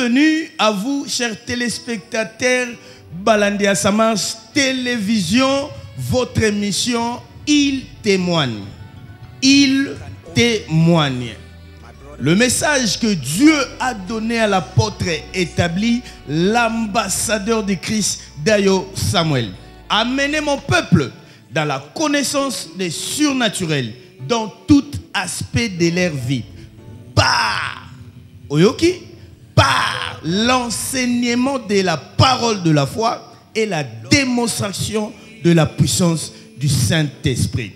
bienvenue à vous, chers téléspectateurs Balandia Samas Télévision, votre émission Il témoigne. Il témoigne. Le message que Dieu a donné à l'apôtre établi, l'ambassadeur de Christ, Dayo Samuel. Amenez mon peuple dans la connaissance des surnaturels, dans tout aspect de leur vie. Par Oyoki, par l'enseignement de la parole de la foi et la démonstration de la puissance du Saint-Esprit.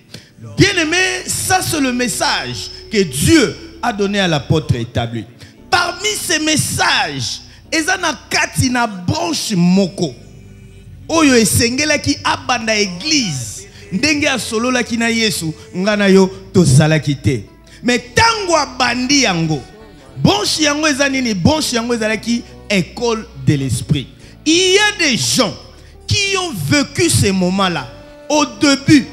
Bien-aimé, ça c'est le message que Dieu a donné à l'apôtre établi. Parmi ces messages, ezana kati na branche moko oyo esengela ki abanda église ndenge asolola ki na Yesu ngana yo tozala kite. Mais tango abandi yango branche yango ezanini, branche yango ezala ki école de l'esprit. Il y a des gens qui ont vécu ces moments-là au début.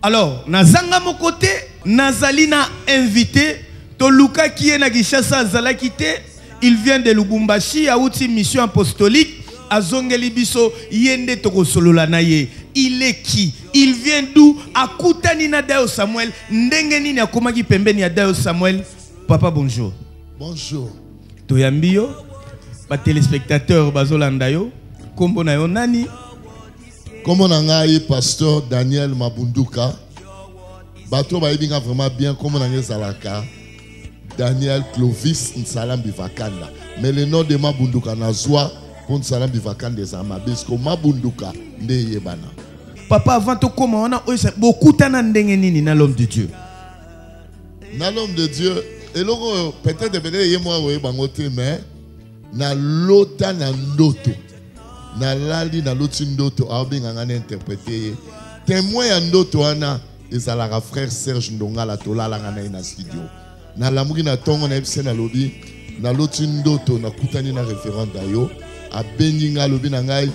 Alors, nazanga mon côté, nazalina invité Toluka qui est na Gishasa Zalakite, il vient de Lubumbashi, a outi mission apostolique, a Zongeli Biso, Yende Tokosolola Naye. Il est qui? Il vient d'où? A Koutani na Dayo Samuel, Ndengeni na Komagi Pembeni na Dayo Samuel. Papa, bonjour. Bonjour. Toyambio, ba téléspectateur Bazolandayo, Kombo na yo nani? Comme on a eu pasteur Daniel Mabunduka, bateau va bien vraiment bien comme on a eu Zalaka. Daniel Clovis Nsalam Bivakanda. Mais le nom de Mabunduka Nazwa pour Nsalam Bivakanda des Amabis comme Mabunduka de Yebana. Papa, avant tout comment on a beaucoup de na l'homme de Dieu. Na l'homme de Dieu, et là peut-être moi mais na lota na ndoto. Na lali na loti ndoto abinga ngana interpréter. Témoin ya ndoto ana ezalaka frère Serge Ndonga la tolala ngana ina studio. Na lamuki na tongo na epse na lobi na loti ndoto na kutani na référent dayo abengi nga lobi na ngai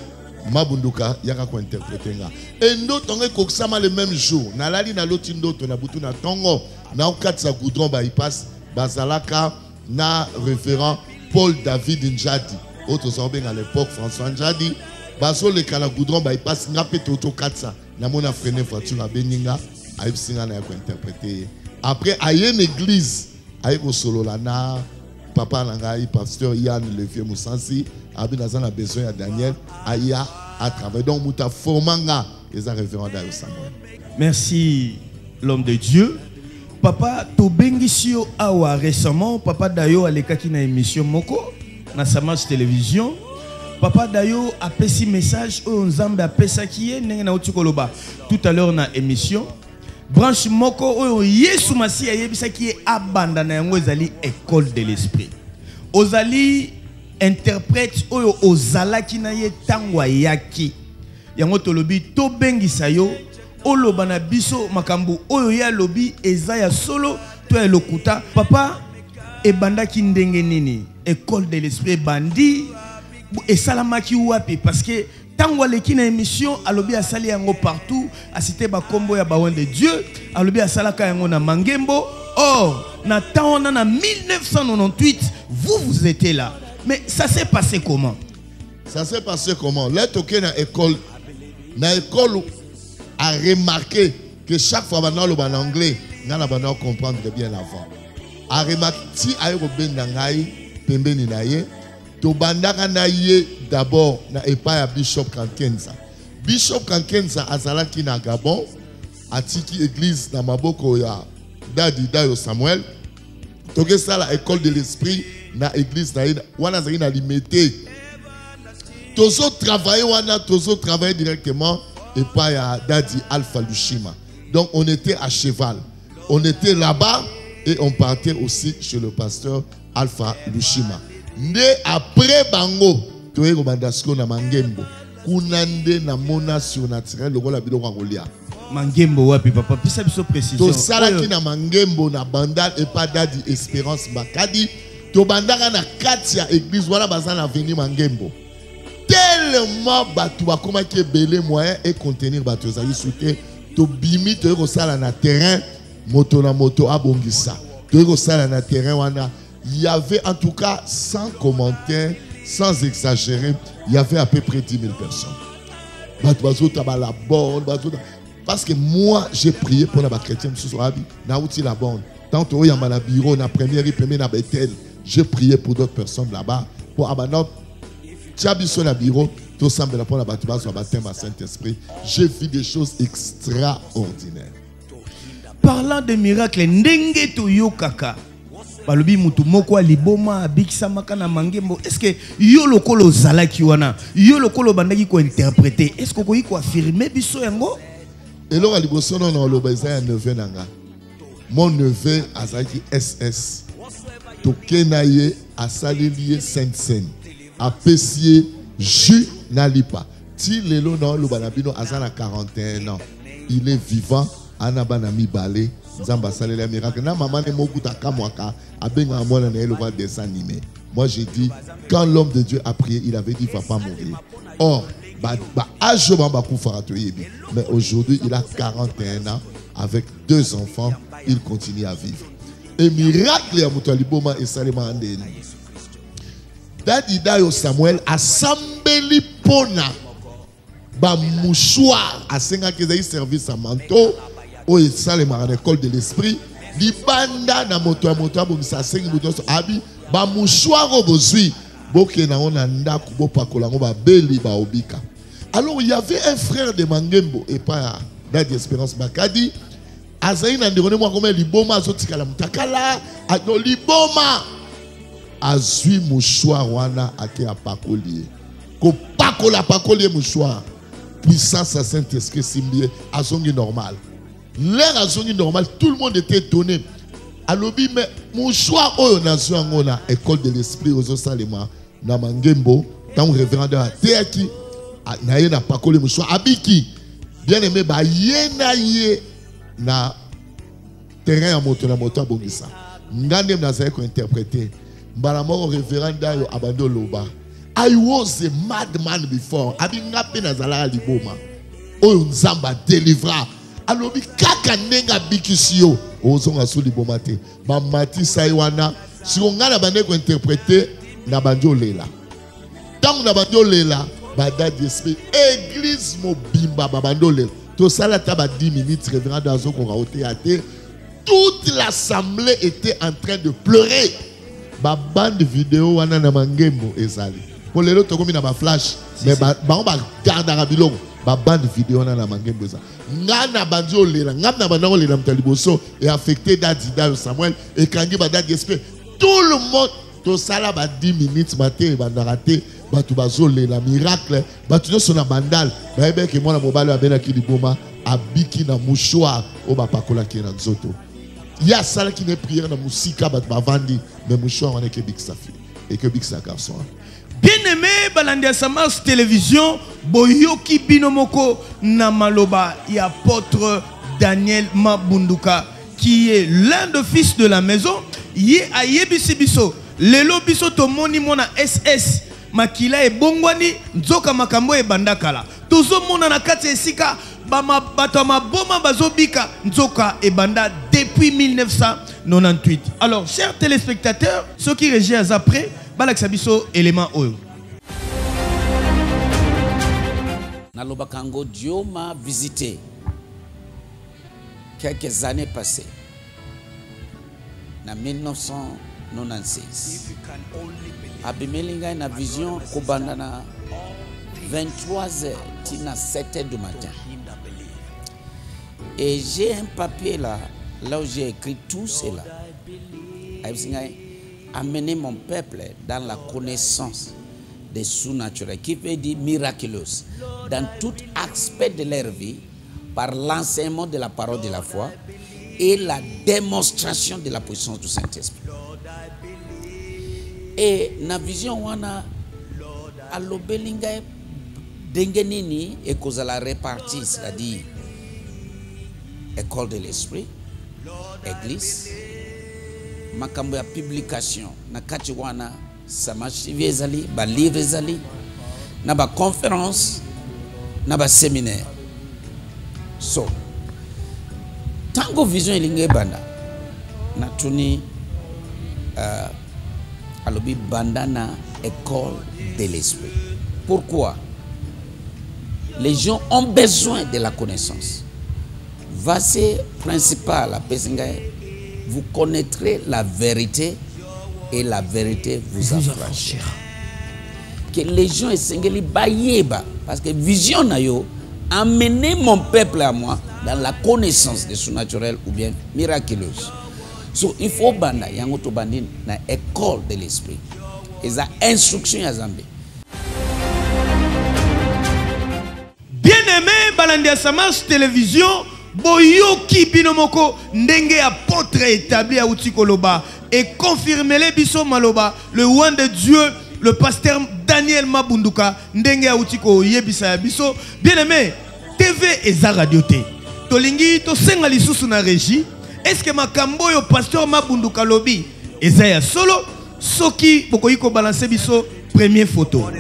Mabunduka yaka ko interpréter nga. Et ndoto ngai koksama le même jour na lali na loti ndoto na butu na tongo na okatsa goudron ba ipasse bazalaka na référent Paul David Njadi. Autres à l'époque François Njadi baso le kala goudron ba ipasse nga pe toto katsa na mona freiner voiture à Beninga a ipsinga na ko interpréter. Après, il y a une église, il y a un papa, pasteur Yann Levier Moussansi, il a besoin de Daniel, il y a à travers. Donc, il a formé les référents d'Ayo Samuel. Merci, l'homme de Dieu. Papa, tu bengisio awa récemment, papa Dayo a l'écaki na émission Moko, na Samas Télévision. Papa Dayo a fait un message, on zambe a fait ça qui est, tout à l'heure na émission. Branche moko oyo Yesu Masi ayebisa ki abandana yango ezali école de l'esprit. Ozali interprète oyo ozalaki na ye tangwa yaki. Yango tolobi to bengisa yo oloba na biso makambu oyo ya lobi eza ya solo to ya lokuta. Papa ebandaki ndenge nini école de l'esprit bandi esalamaki wapi parce que tango leki na émission alobi asali yango partout asité ba kombo ya bawan de Dieu alobi asalaka yango na Mangembo. Or na taona na 1998 vous étiez là, mais ça s'est passé comment? Ça s'est passé comment? Là toké na école a remarqué que chaque fois maintenant le ban anglais ngana bana comprendre bien avant a remarqué ti ayo benda ngai pembeni na ye to bandaka na ye d'abord na epa ya Bishop Kankenza. Bishop Kankenza azalaki na Gabon atiki église na maboko ya Dadi Dayo Samuel. Toke ça la école de l'esprit na église na wana zaki na limité. Tozo travailler directement epa ya Dadi Alpha Lushima. Donc on était à cheval. On était là-bas et on partait aussi chez le pasteur Alpha Lushima. Né après bango toye ko bandasko na Mangembo kunande na mona surnaturel lokola biloko ngolia Mangembo wapi papa pisa biso précision to salaki na Mangembo na bandal et pas Dadi Espérance Bakadi to bandaka na kati ya église wala bazana avenue Mangembo tellement batu bakoma ki belé moyen et contenir batu za yisuté to bimi to ko sala na terrain moto na moto abongisa to ko sala na terrain wana il y avait en tout cas, sans commentaire, sans exagérer, il y avait à peu près 10 000 personnes. Parce que moi, j'ai prié pour les chrétiens, la bonne. Tant que il y a un bureau, la première, j'ai prié pour d'autres personnes là-bas. Pour Abanop, tu as vu sur le bureau, tout semble pour la bâtiment sur le baptême à Saint-Esprit. J'ai vu des choses extraordinaires. Parlant de miracles, ndenge to yo kaka. Balobi mutu moko liboma bikisa makana mangembo. Est-ce que yo lokolo zalaki wana? Yo lokolo bandaki ko interpréter. Est-ce que ko ko affirmer biso yango? Et là liboso non no lobeza ya neveu nanga. Mon neveu azaki SS. Tokenaye asalelié Sainte-Seine. Apesier Ju Nalipa. Ti lelo non lo banabino azana 41 ans. Il est vivant. Anabana mi balé. Zamba salé miracle. Na maman ne mokuta kamwaka. Abenga mona na le dessin animé. Moi j'ai dit quand l'homme de Dieu a prié, il avait dit il ne va pas mourir. Or, mais aujourd'hui il a 41 ans avec 2 enfants, il continue à vivre. Et miracle ya mutaliboma et salema andeni. Dadi dayo Samuel asambeli pona ba mouchoir a senga kezai service à manteau. Oh, il s'allait à l'école de l'esprit. Libanda na moto a bomisa sengi moto abi ba mouchoir obozui boke na ona ndaku bo pakolango ba beli ba obika. Alors il y avait un frère de Mangembo et pas d'Adi Espérance Bakadi. Azaï na ndekone moi comme liboma azotikala mutakala ado liboma azui mouchoir wana ate apakolier. Ko pakola pakolier mouchoir. Puissance à Saint-Esprit simbie azongi normal. L'air azongi normal, tout le monde était étonné. Alobi mais mouchoir oyo nazo ngona école de l'esprit ozo salema na Mangembo tant révérend à Teaki na ye na pakoli mouchoir abiki bien aimé ba yena ye na terrain ya moto na moto abongisa ngande mnazaye ko interpréter mbala moko révérend yo abando loba I was a madman before abi ngape na zala liboma oyo nzamba délivra alobi kaka nenga bikisio ozonga sou liboma te ba mati saiwana si on ngana bande ko interpréter na banjo lela tant na banjo lela bada d'esprit église mobimba babando lela to sala taba 10 minutes révérend dazo ko au théâtre toute l'assemblée était en train de pleurer ba bande vidéo wana na Mangembo ezali pour les autres comme na ba flash mais ba on ba garder bilongo ba bande vidéo wana na Mangembo ezali ngana banjo lela ngana banango lela mtaliboso et affecté Dadi Samuel et kangi bada d'esprit tout le monde to sala ba 10 minutes matin banda raté batu bazole la miracle batu no sona bandal ba ebe ke mwana mobali abena ki liboma abiki na mouchoir o ba pakola ki na nzoto ya sala ki ne prière na musika batu bavandi mais mouchoir wana ke biksafi et que biksa garçon. Bien-aimé Balandia Samas télévision boyoki binomoko na maloba et apôtre Daniel Mabunduka qui est l'un des fils de la maison yé ayebisi biso lelo biso to moni mona SS makila e bongwani nzoka makambo e bandakala tozo mona na kati esika bama bato maboma bazobika nzoka e banda depuis 1998. Alors chers téléspectateurs, ceux qui régissent après balakisa biso élément oyo. Naloba Kango, Dieu m'a visité quelques années passées. En 1996. Abimelinga na vision kobandana 23h tina 7h du matin. Et j'ai un papier là où j'ai écrit tout cela. Amener mon peuple dans la connaissance des sous-naturels, qui veut dire miraculeuse, dans tout aspect de leur vie, par l'enseignement de la parole de la foi et la démonstration de la puissance du Saint-Esprit. Et na vision wana alobelinga dengenini et cause la répartie, c'est-à-dire école de l'esprit, église, makambo ya publication na kati wana samachivi ezali ba livre ezali na ba conférence na ba séminaire. So tango vision elinge banda na tuni alobi bandana école de l'esprit. Pourquoi? Les gens ont besoin de la connaissance. Verset principal à Pesingaï, vous connaîtrez la vérité et la vérité vous affranchira. Que les gens essayent bayeba parce que vision na yo amener mon peuple à moi dans la connaissance de surnaturel ou bien miraculeuse. So il faut banda yango to bandine na école de l'esprit. Et ça instruction ya Zambé. Bien-aimé, Balandia Samas télévision, boyoki binomoko ndenge apôtre établi à Utikoloba et confirmez les biso maloba, le roi de Dieu, le pasteur Daniel Mabunduka, ndenge à Utiko yebisa biso. Bien-aimé, TV et radio T. Tolingi to senga lisusu na régie. Est-ce que makambo yo pasteur Mabunduka lobi ezaya solo soki bokoyiko balancer biso première photo.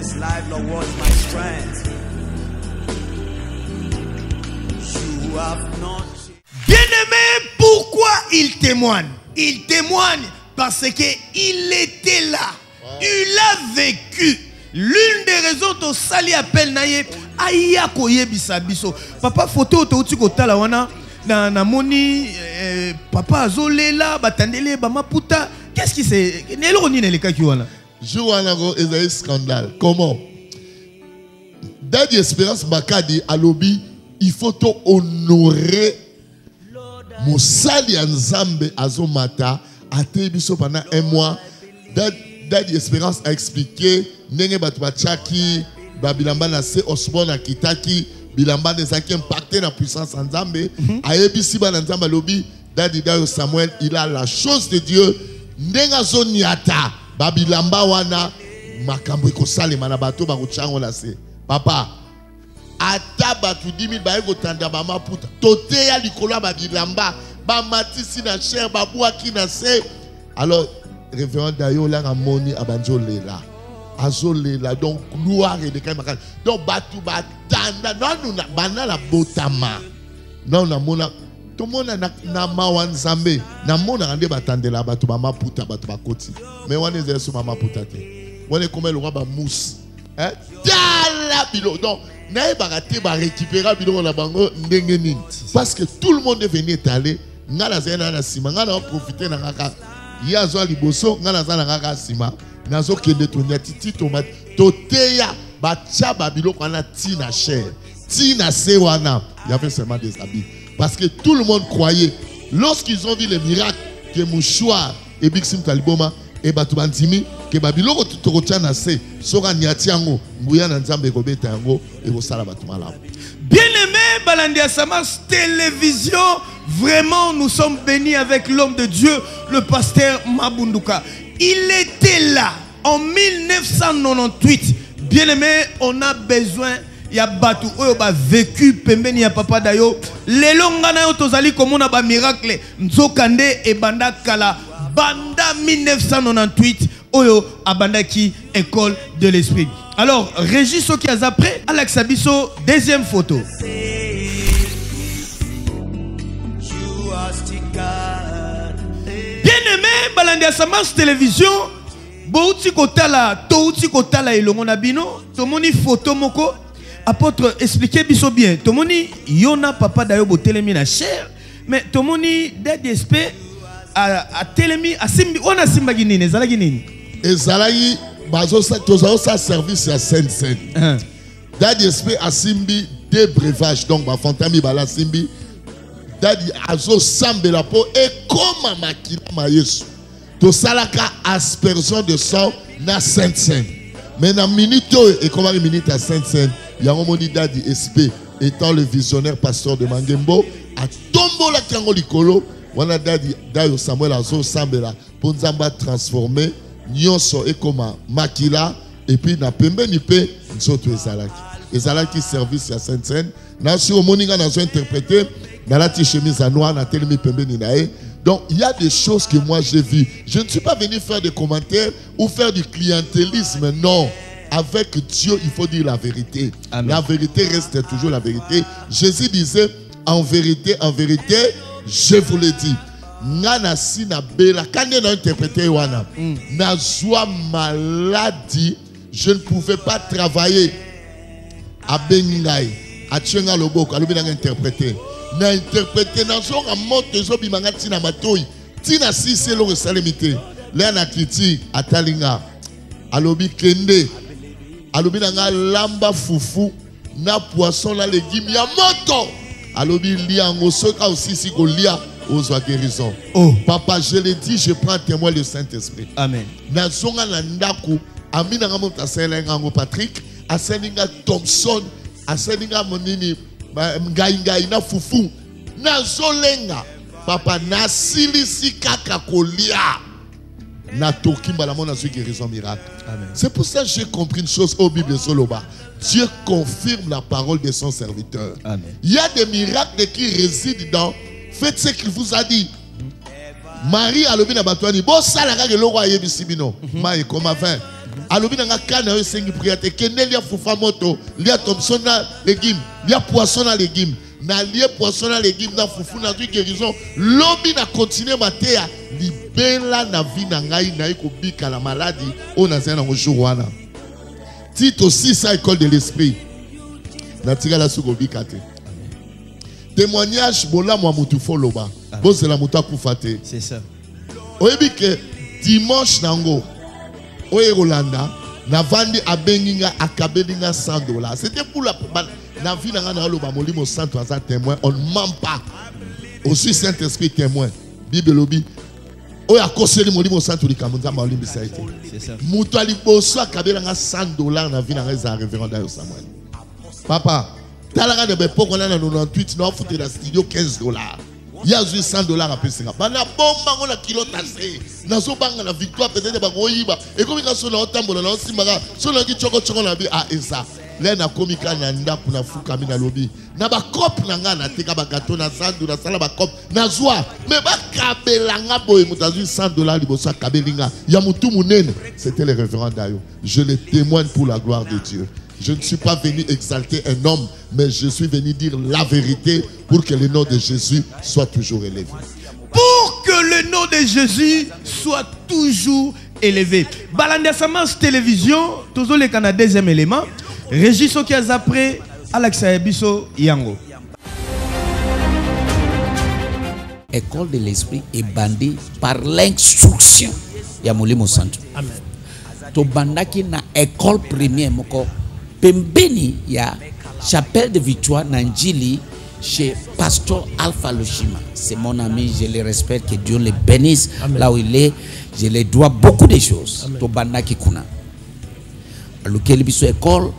Bien-aimé, pourquoi il témoigne? Il témoigne parce qu'il était là. Il a vécu. L'une des raisons to sali appel naye aya koyebisa biso. Papa photo to uti kotala wana na moni papa azolela batandele ba maputa. Qu'est-ce qui c'est? Nelo ni neleka ki wana. Joana go ezali scandale. Comment? Daddy Espérance Bakadi à lobby, il faut honorer Moussali Nzambe Azomata a tébiso pendant un mois. Daddy Espérance a expliqué Nenge Batouachaki, Babilamba Nase Osmon Akitaki, Bilamba Nezaki impacté la puissance Nzambe. A Ebisi Banzamba Lobby, Daddy Dayo Samuel, il a la chose de Dieu. Nenga Zoniata, Babilamba Wana, Makambo Kosale Manabato Baruchango Lase. Papa, ata batu 10 000 baeko tanda bama puta tote ya likola babilamba ba matisi na cher babouaki na se. Alors révérend Dayo la ramoni abanjo lela azolela donc gloire et de kaimakana donc batu batanda non na bana la botama non na mona to mona na mawan Nzambe na mona rande batandela batu bama puta batu bakoti mais wana ezeso mama puta te wana comme le roi ba mousse hein dala bilo donc n'aie baraté ba récupérer bilo na bango ndenge nini parce que tout le monde est venu étaler ngala zena na sima ngala profiter na kaka ya zo liboso ngala zana kaka sima nazo kende to nyatiti tomate toteya bacha babilo kana tina cher tina se wana il y avait seulement des habits parce que tout le monde croyait lorsqu'ils ont vu les miracles que Mouchoir et Bixim Taliboma et Batubantimi que babilo ko tokochana se soka nyatiango mbuya na Nzambe ko beta yango et ko sala batumala. Bien-aimé Balandia Samas télévision, vraiment nous sommes bénis avec l'homme de Dieu, le pasteur Mabunduka. Il était là en 1998. Bien-aimé, on a besoin ya batu oyo ba vécu pembeni ya papa dayo. Lelo ngana yo tozali komona ba miracle nzokande e banda kala banda 1998 oyo abandaki école de l'esprit. Alors, Régis Soki après, Alex Abisso, deuxième photo. Bien-aimé, Balandia Samas télévision, Bouti Kotala, Touti Kotala et le Monabino, Tomoni photo moko, apôtre expliquez biso bien. Tomoni Yona papa d'ailleurs botelemi na cher, mais Tomoni DDSP a telemi a simbi, on a simba ginine, zala ginine. Ezalagi bazo sa service à Sainte-Seine. Daddy SP a simbi des breuvages donc ba fantami bala simbi. Daddy azo sambe la peau et comme makila mayesu. To salaka aspersion de sang na Sainte-Seine. Mais na minute et comme une minute à Sainte-Seine, Yangomoni Daddy SP étant le visionnaire pasteur de Mangembo a tombo la kiango likolo. Wana Daddy Dayo Samuel azo sambe la pour Nzamba transformer nyonso ekoma makila et puis na pembe ni pe nzoto ezalaki service à Sainte-Seine na si omoninga na zo interpréter na la chemise à noir na telemi pembe ni nae. Donc il y a des choses que moi j'ai vues. Je ne suis pas venu faire des commentaires ou faire du clientélisme, non. Avec Dieu, il faut dire la vérité. Amen. La vérité reste toujours la vérité. Jésus disait en vérité, je vous le dis. ngana si na bela kande na interprété wana na joie maladie, je ne pouvais pas travailler à Bengai à Tchenga Loboko alobi na interprété na interprété na zo a moto zo bimanga tina matoi tina si c'est le salimité là na critique atalinga alobi kende alobi na lamba fufu na poisson na légumes ya moto alobi liango soka aussi si ko lia aux guérison. Oh papa, je l'ai dit, je prends témoin le Saint-Esprit. Amen. Na zonga na ndako amina ngamo taselenga ngo Patrick aselinga Thompson aselinga monini ngai na fufu na zolenga papa na silisi kaka kolia na tokimba la mona zo guérison miracle. Amen. C'est pour ça que j'ai compris une chose au Bible soloba. Dieu confirme la parole de son serviteur. Amen. Il y a des miracles qui résident dans faites ce qu'il vous a dit. Marie a levé na batouani. Bon ça la règle le roi yebisibino. Ma et comme avant. A levé na kana sengi prière te kenelia fufa moto, lia Thompson na légumes, lia poisson na légumes. Na lia poisson na légumes na fufu na du guérison. Lobi na continuer matea libela na vie na ngai na iko bika la maladie on a zena au jour wana. Tite aussi sa école de l'esprit. Na tira la suko bikate. Témoignage bola moi mutufo loba. Bon c'est la muta kufate. C'est ça. Oyebi que dimanche nango oye Rolanda na vandi abenginga akabelinga $100. C'était pour la na vie na loba molimo 100 témoin, on ne ment pas. Aussi Saint-Esprit témoin. Bible lobi oya koseli molimo 100 likamunza malimbi ça été. C'est ça. Mutu ali boso akabelanga $100 na vie na za révérend Dayo Samuel. Papa talaka de bepoko na 98 na foutu na studio $15. Il y a $100 à payer. Bana bomba on a kilo tassé. Na so banga la victoire peut-être ba goyiba. Et comme ils sont là otambola na simbaga, so na ki choko choko na bi a esa. Là na komika na ndaku na fuka mina lobi. Na ba cop na nga na teka ba gâteau na $100 na sala ba cop na zwa. Mais ba kabelanga boy mutazu $100 liboso kabelinga. Ya mutu munene. C'était le révérend Dayo. Je le témoigne pour la gloire de Dieu. Je ne suis pas venu exalter un homme, mais je suis venu dire la vérité pour que le nom de Jésus soit toujours élevé. Pour que le nom de Jésus soit toujours élevé. Balanda Samas télévision, toujours les Canadiens deuxième élément. Régis qui a après Alexa Ebiso Yango. École de l'esprit est bandée par l'instruction. Yamulimo Santo. Amen. To bandaki na école première moko. Pembeni ya chapelle de victoire Nanjili chez Pasteur Alpha Loshima. C'est mon ami, je le respecte, que Dieu le bénisse. Amen. Là où il est, je lui dois beaucoup de choses. To bandaki kuna. Lequel biso école,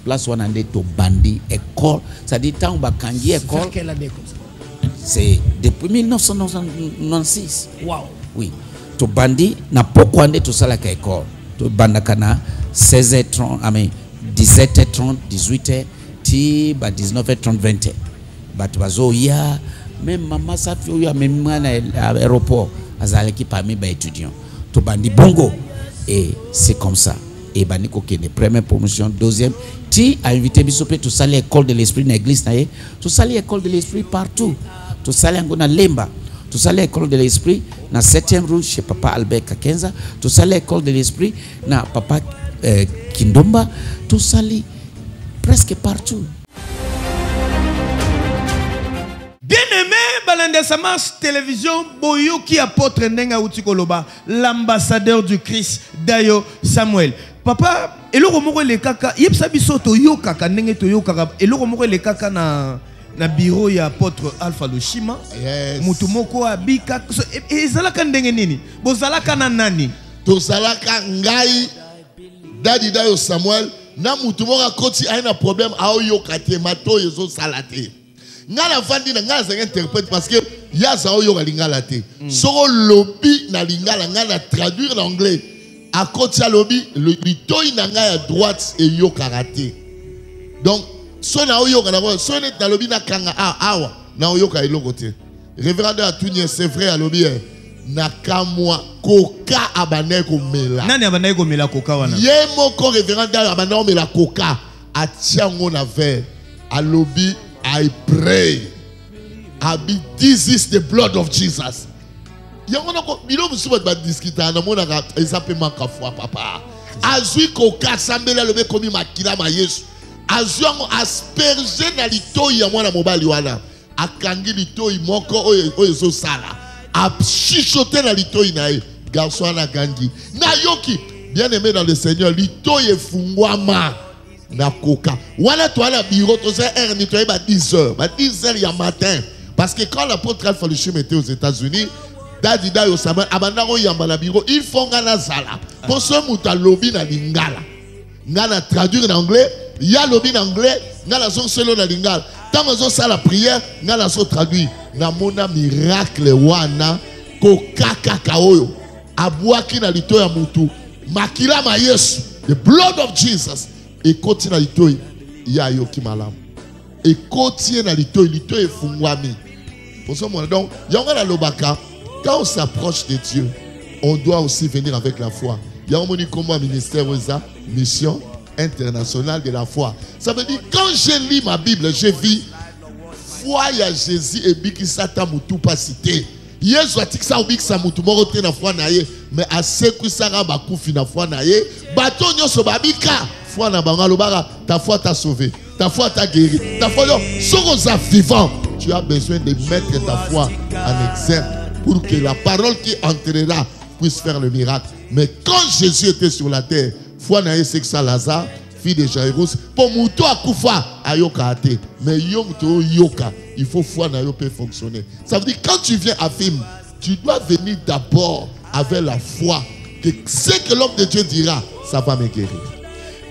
place wanande to bandi école. Ça dit tant ba kangi école. C'est depuis 1996. Wow. Oui. To bandi na poko ande to sala ka école. To bandakana 16h30, amen. 17h30, 18h, ti ba 19h30, 20h. Bat bazo ya même maman sa fio ya même na aéroport azaleki parmi ba étudiants. To bandi bongo et c'est comme ça. Et bani ko kene première promotion, deuxième, ti a invité bisope to sali école de l'esprit na église na ye, to sali école de l'esprit partout. To sali ngona lemba. To sali école de l'esprit na 7e rue chez papa Albert Kakenza, to sali école de l'esprit na papa Kindomba, tout sali presque partout. Bien-aimé, Balanda Samas télévision, Boyoki apôtre Ndenga Utikoloba, l'ambassadeur du Christ, Dayo Samuel. Papa, eloko moko le kaka, yebsa biso to yo kaka ndenge to yo kaka, eloko moko le kaka na bureau ya apôtre Alpha Loshima. Yes. Mutu moko abika, ezalaka ndenge nini? Bozalaka na nani? To zalaka ngai Dadi Dayo Samuel na mutu moka koti aina problème ao yo kate mato yezo salate. Ngala vandi na ngala zanga interprète parce que yaza ao yo lingala te. Soko lobi na lingala ngala traduire en anglais. A koti a lobi le bitoi na ngaya droite et yo karaté. Donc sona ao yo kana sona na lobi na kanga awa na yo ka iloko te. Révérend a tout c'est vrai à lobi nakamwa koka abane ko mela. Nani abane ko mela koka wana? Ye moko révérend abane ko mela koka atiango na ver. Alobi I pray. Abi this is the blood of Jesus. yango bilo musuba ba discuter na mona ka ezapema ka foi papa azui koka sambela lobe komi makila ma Yesu azui asperger na litoi ya mwana mobali wana akangi litoi moko oyo zo sala a chichoter na litoi na ye garçon na gangi na yoki bien aimé dans le Seigneur litoi efungwama na koka wana to ala bureau to c'est heure nettoyer ba 10h ba 10h ya matin parce que quand l'apôtre Alpha Luchim était aux États-Unis Dadida yo sama abandako yamba na bureau il faut ngana sala pour ce muta lobby na lingala ngana traduire en anglais ya lobby en anglais ngala son selo na lingala tant on ça la prière ngala so traduire na mona miracle wana ko kaka oyo abwaki na lito ya mutu makila ma Yesu the blood of Jesus et continue na lito ya yoki malamu et continue na lito efungwami pour ce moment donc yanga la lobaka. Quand on s'approche de Dieu, on doit aussi venir avec la foi. Il y a un comment ministère mission internationale de la foi. Ça veut dire quand je lis ma Bible, je vis foi à Jésus et biki sata mutu pas cité. Yesu atikisa ubiki sa mutu morote na foi na ye, mais à ce que ça ba kufi na foi na ye, bato nyoso babika foi na banga lobara, ta foi t'a sauvé, ta foi t'a guéri, ta foi sokoza vivant. Tu as besoin de mettre ta foi en exergue pour que la parole qui entrera puisse faire le miracle. Mais quand Jésus était sur la terre, foi na c'est que ça Lazare, fille de Jairus, pour muto akufa ayoka ate, mais yomto yoka, il faut foi na yo peut fonctionner. Ça veut dire quand tu viens à film, tu dois venir d'abord avec la foi que ce que l'homme de Dieu dira, ça va me guérir.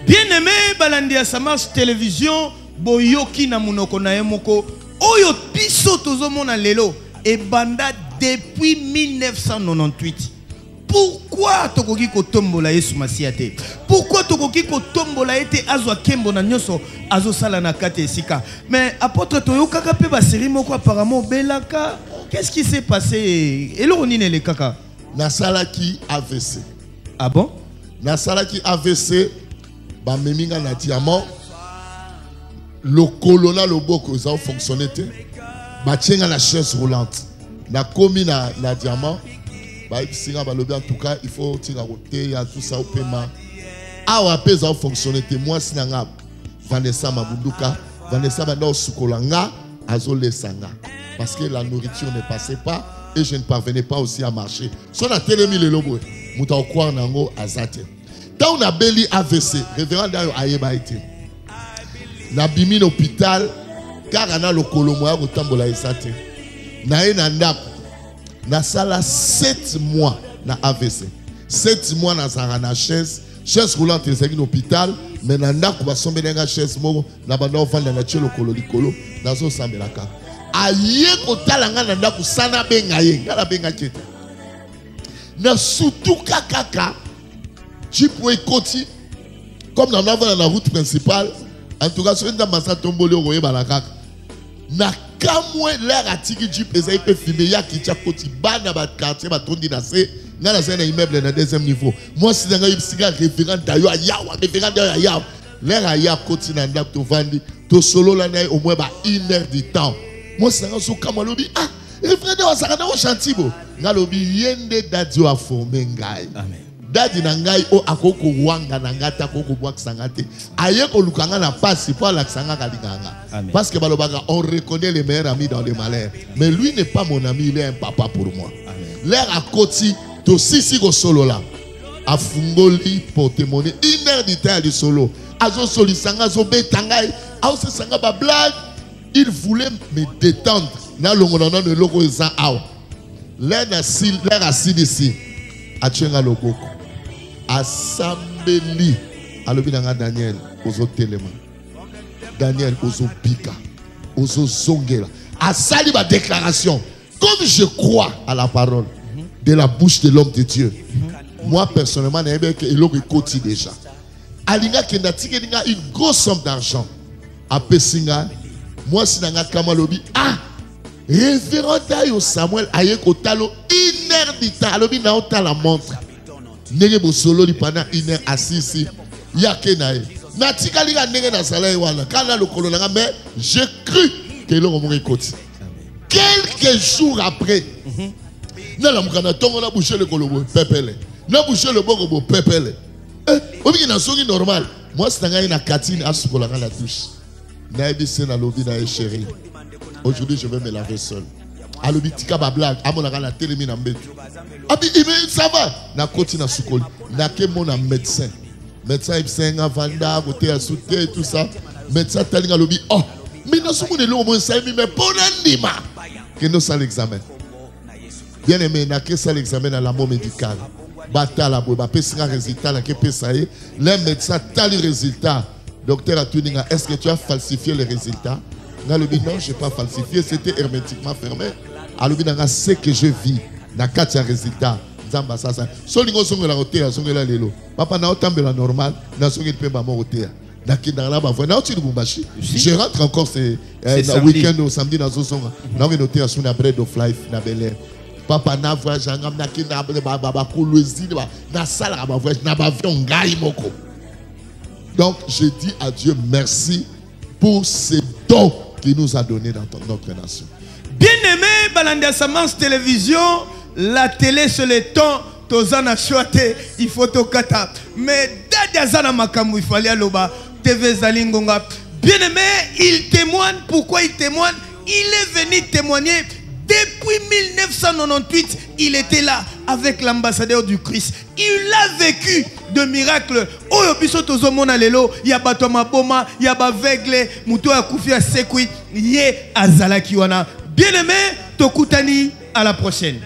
Bien-aimé, Balandia Samas télévision, boyoki na munoko na yemoko, oyo biso tozomona lelo et banda depuis 1998. Pourquoi tokoki kotombola Yesu Masiate? Pourquoi tokoki kotombola ete azwa kembo na nyoso azo sala na kate esika? Mais apôtre toyoka ka pe ba série moko apparemment belaka. Qu'est-ce qui s'est passé? Elo nine le kaka. Na sala ki AVC. Ah bon? Na sala ki AVC ba meminga na diamant. Le colonna le boko ça fonctionné te. Ba tienga la chaise roulante. Na komi na diamant. Bah, en tout cas, il faut tirer à côté, il y a tout ça au paiement. Ah, on peut ça fonctionner. Moi, si on a Vanessa Mabunduka, Vanessa Banda Sukolanga, Azole Sanga. Parce que la nourriture ne passait pas et je ne parvenais pas aussi à marcher. Si on a télémi le logo, Mouta Okwa Nango Azate. Quand on a Beli AVC, révérend Dayo Ayeba été. Na bimi l'hôpital, car on a le colomoya au Tambola Esate. Na enandako. Na sala 7 mois na AVC. 7 mois na sala na chaise roulante ezaki na hôpital, mais na ndako ba sombelenga chaise moko na banda ofanda na tshelo kolo na zo sambelaka. Aye kotala nga na ndako sana benga ye, ngala benga kete. Na surtout kaka Jeep way koti comme na na route principale, en tout cas sur une massa tomboli oye balaka. Na kamwe l'air atiki Jeep ezai pe filmer ya kicha koti bana ba quartier ba tondi na se ngala se na immeuble na deuxième niveau. Moi si nga yipsinga référent dayo ayawa référent dayo ayawa l'air aya koti na ndap to vandi to solo la na au moins ba 1 heure du temps. Moi si nga so kamalobi ah référent dayo sakana o chantibo ngalobi yende dadio a formé ngai. Amen. Dadi na ngai o akoko wanga na ngata koko bwakisa ngate aye ko lukanga na pasi pour la sanga kalinganga parce que balobaka on reconnaît les meilleurs amis dans les malheurs mais lui n'est pas mon ami, il est un papa pour moi. L'air à koti to sisi ko solo là a fungoli pour témoigner 1 heure du temps du solo azo soli sanga zo betangai a se sanga ba blague il voulait me détendre na longo na no loko eza awa l'air à ici a tchenga loboko Assembly alobi nanga Daniel ozo telema Daniel ozo pika ozo zongela asali ba déclaration comme je crois à la parole de la bouche de l'homme de Dieu. Moi personnellement n'aimais que eloko koti déjà alinga kenda tike ninga une grosse somme d'argent a pesinga moi sinanga kamalobi ah révérend Dayo Samuel aye kotalo 1 heure du temps alobi na ota la montre nenge bo solo li pendant 1 heure assis ici yake nae na tika liga nenge na sala wana kana lokolo nanga mais je cru que l'on m'a écouté quelques jours après Na la mukana tongo na boucher le kolobo pepele. Na boucher le bogo pepele. Obi na songi normal. Moi c'est nga ina katine asukola la douche. Na ebise na lobi na chérie. Aujourd'hui je vais me laver seul. Alobi tika ba blague, amona la télé mi na mbetu. Abi ça va. Na koti na sukoli. Na ke mon médecin. Médecin ibsenga vanda côté à souté tout ça. Médecin talinga lobi oh. Mais nous sommes le moins saisi mais pour l'anima que nous ça l'examen. Bien aimé, n'a que ça l'examen à la mot médicale. Bata la boue, bapé sera résultat là que pesaye. Les médecins t'as le résultat. Docteur a tout dit, est-ce que tu as falsifié les résultats? N'a le dit non, je n'ai pas falsifié, c'était hermétiquement fermé. A le dit n'a ce que je vis, n'a qu'à tiens résultat. Zamba ça ça. Solingo songo la roté, songo la lelo. Papa n'a autant de la normale, n'a songo de maman roté. Je rentre encore ce week-end au samedi dans Zozonga. Nous avons noté à son Bread of Life na Bel Air. Papa n'a voyagé, donc je dis à Dieu merci pour ces dons qu'il nous a donnés dans notre nation. Bien aimé, Balandia Samans Télévision, la télé c'est le temps. Tozana choate, il faut tokata. Mais Dadiazana Makamou, il fallait loba. TV Zalingonga. Bien aimé, il témoigne. Pourquoi il témoigne? Il est venu témoigner. Depuis 1998, il était là avec l'ambassadeur du Christ. Il a vécu de miracles. Oh, biso tozo mona lelo, ya bato maboma, ya ba vegle, muto ya kufi ya sekui, ye azala kiwana. Bien aimé, tokutani, à la prochaine.